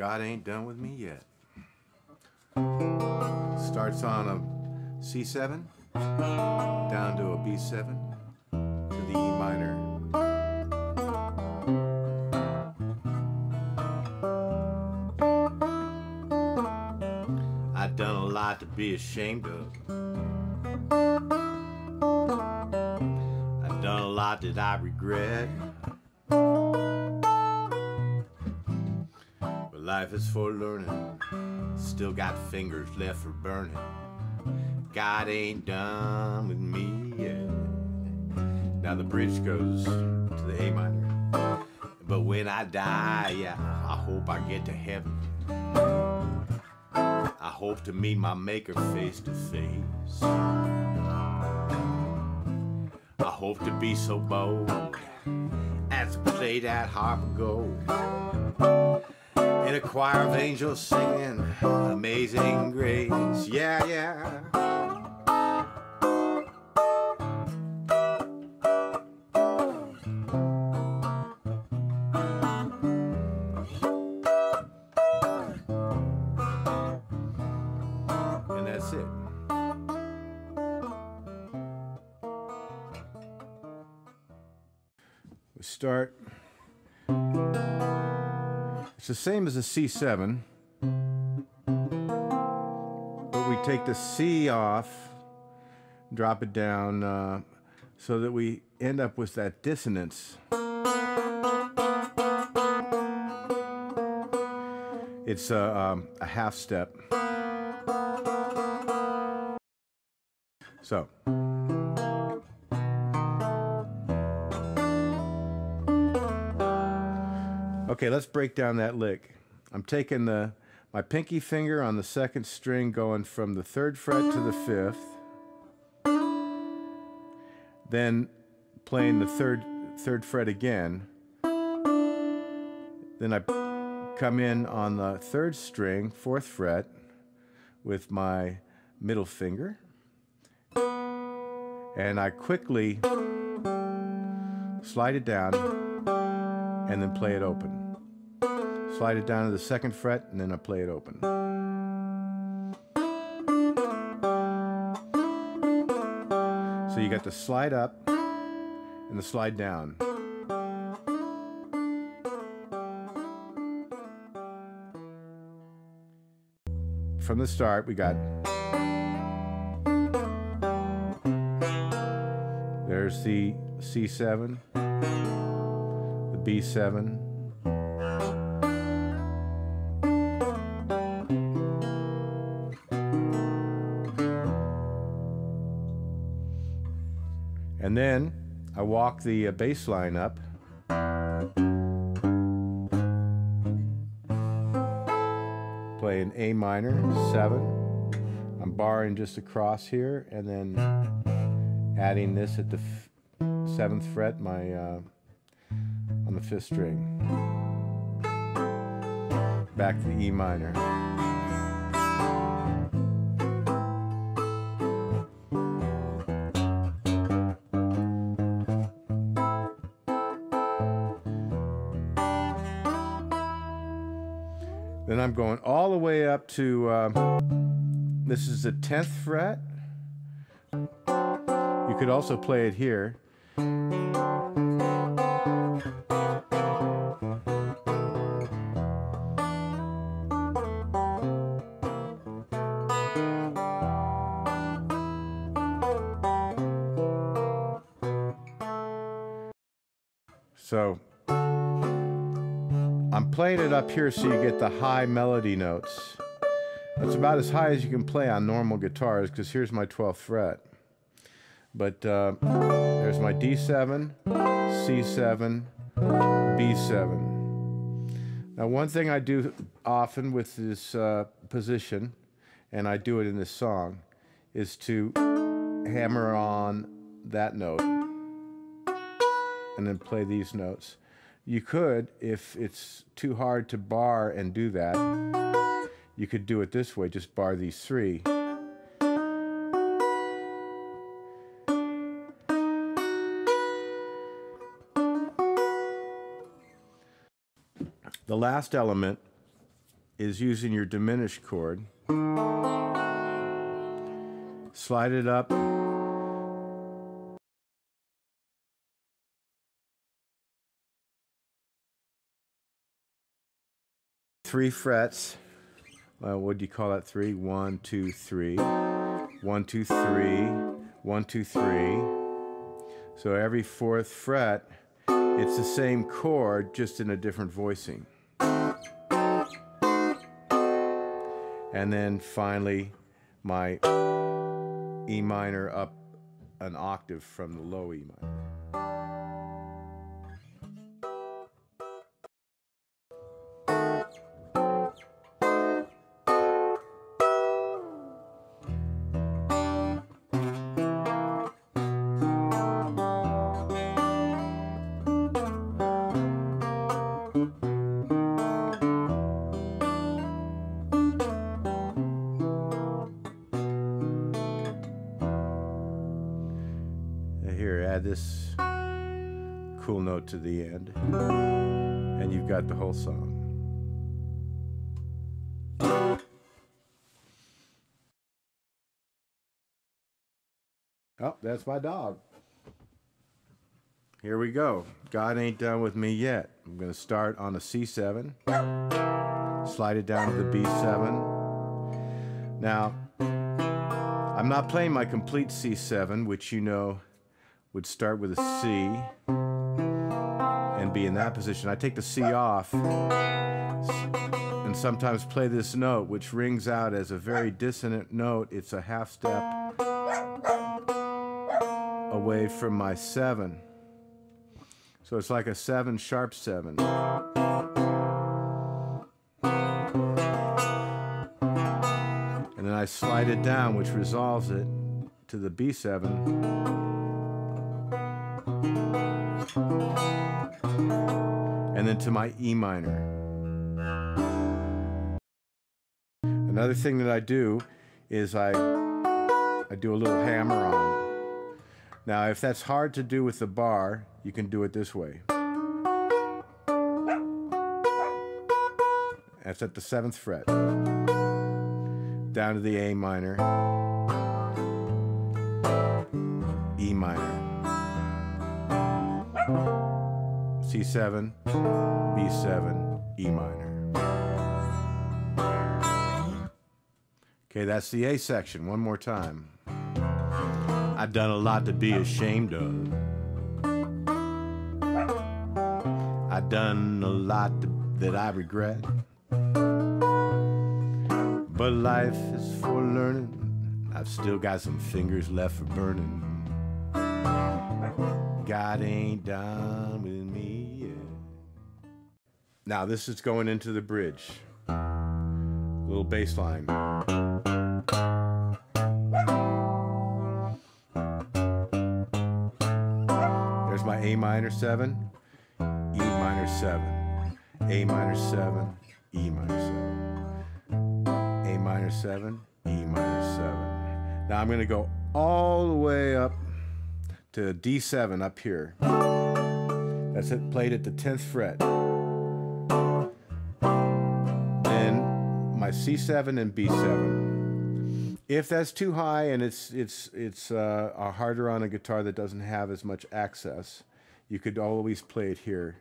God ain't done with me yet. Starts on a C7, down to a B7, to the E minor. I've done a lot to be ashamed of. I've done a lot that I regret. But life is for learning. Still got fingers left for burning. God ain't done with me yet. Now the bridge goes to the A minor. But when I die, yeah, I hope I get to heaven. I hope to meet my maker face to face. I hope to be so bold as to play that harp of gold in a choir of angels singing Amazing Grace. Yeah, yeah. And that's it. We start. It's the same as a C7, but we take the C off, drop it down so that we end up with that dissonance. It's a half step. So. Okay, let's break down that lick. I'm taking my pinky finger on the second string, going from the 3rd fret to the 5th, then playing the third fret again. Then I come in on the 3rd string, 4th fret, with my middle finger, and I quickly slide it down and then play it open. Slide it down to the 2nd fret, and then I play it open. So you got the slide up and the slide down. From the start, we got, there's the C7, the B7, and then I walk the bass line up, play an A minor, 7. I'm barring just across here, and then adding this at the 7th fret, on the 5th string. Back to the E minor. Then I'm going all the way up to, this is the 10th fret. You could also play it here. So I'm playing it up here so you get the high melody notes. That's about as high as you can play on normal guitars, because here's my 12th fret. But there's my D7, C7, B7. Now, one thing I do often with this position, and I do it in this song, is to hammer on that note and then play these notes. You could, if it's too hard to bar and do that, you could do it this way, just bar these 3. The last element is using your diminished chord. Slide it up. Three frets. What do you call that? Three? 1, 2, 3. 1, 2, 3. 1, 2, 3. So every fourth fret, it's the same chord, just in a different voicing. And then finally, my E minor up an octave from the low E minor. Here, add this cool note to the end, and you've got the whole song. Oh, that's my dog. Here we go. God Ain't Done With Me Yet. I'm going to start on a C7, slide it down to the B7. Now, I'm not playing my complete C7, which you know would start with a C and be in that position. I take the C off and sometimes play this note, which rings out as a very dissonant note. It's a half step away from my 7. So it's like a 7 sharp 7. And then I slide it down, which resolves it to the B7. And then to my E minor. Another thing that I do is I do a little hammer on. Now, if that's hard to do with the bar, you can do it this way. That's at the 7th fret. Down to the A minor, E minor, C7, B7, E minor. Okay, that's the A section. One more time. I've done a lot to be ashamed of. I've done a lot that I regret. But life is for learning. I've still got some fingers left for burning. God ain't done with me yet. Now this is going into the bridge. A little bass line. There's my A minor 7, E minor 7, A minor 7, E minor 7, A minor 7, E minor 7. Now I'm going to go all the way up to D7 up here. That's it, played at the 10th fret. Then my C7 and B7. If that's too high and it's harder on a guitar that doesn't have as much access, you could always play it here.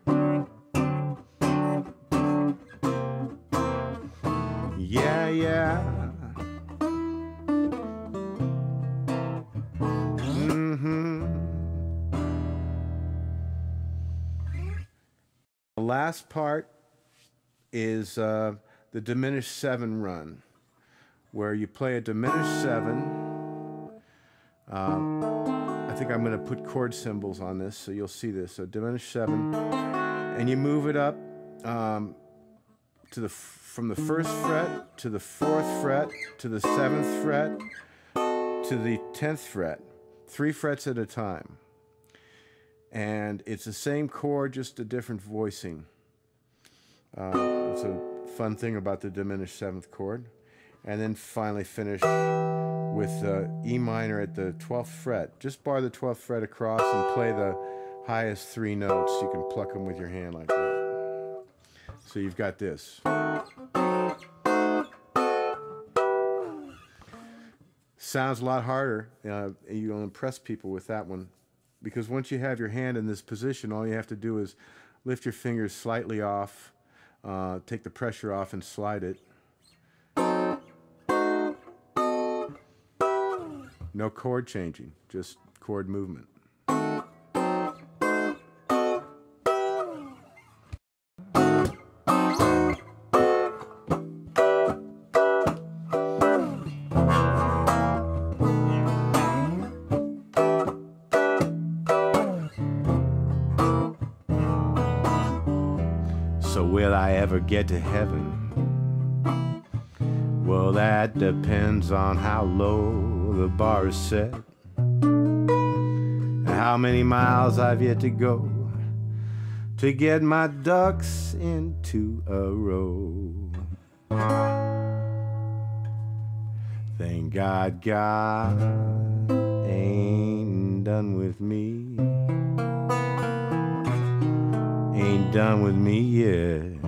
Yeah, yeah. The last part is the diminished 7 run, where you play a diminished 7. I think I'm going to put chord symbols on this so you'll see this. So diminished 7, and you move it up from the 1st fret to the 4th fret to the 7th fret to the 10th fret, 3 frets at a time. And it's the same chord, just a different voicing. It's a fun thing about the diminished 7th chord. And then finally finish with E minor at the 12th fret. Just bar the 12th fret across and play the highest 3 notes. You can pluck them with your hand like that. So you've got this. sounds a lot harder. You'll impress people with that one, because once you have your hand in this position, all you have to do is lift your fingers slightly off, take the pressure off and slide it. No chord changing, just chord movement. So will I ever get to heaven? Well, that depends on how low the bar is set, and how many miles I've yet to go to get my ducks into a row. Thank God God ain't done with me, ain't done with me yet.